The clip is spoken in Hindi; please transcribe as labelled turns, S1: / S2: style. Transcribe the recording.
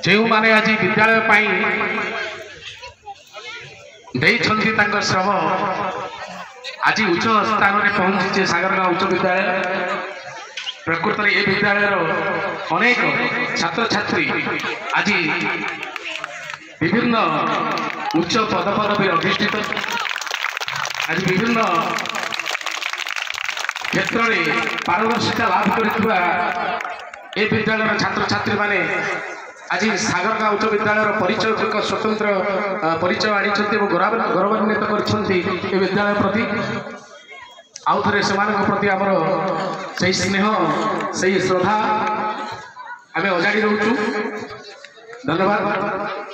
S1: जो माने आज विद्यालय श्रम आज उच्च स्थान में पहुंची सागरगांव उच्च विद्यालय प्रकृत में ये विद्यालय अनेक छात्र छात्री आज विभिन्न उच्च पदपदवी अधिष्ठित आज विभिन्न क्षेत्र में पारदर्शिता लाभ कर विद्यालय छात्र छात्री माने आज सागरगांव उच्च विद्यालय परिचय एक स्वतंत्र परिचय आनी गौरवान्वित कर विद्यालय प्रति आउ थे से प्रति आमर से स्नेह से श्रद्धा आम अजाड़ी रोचु। धन्यवाद।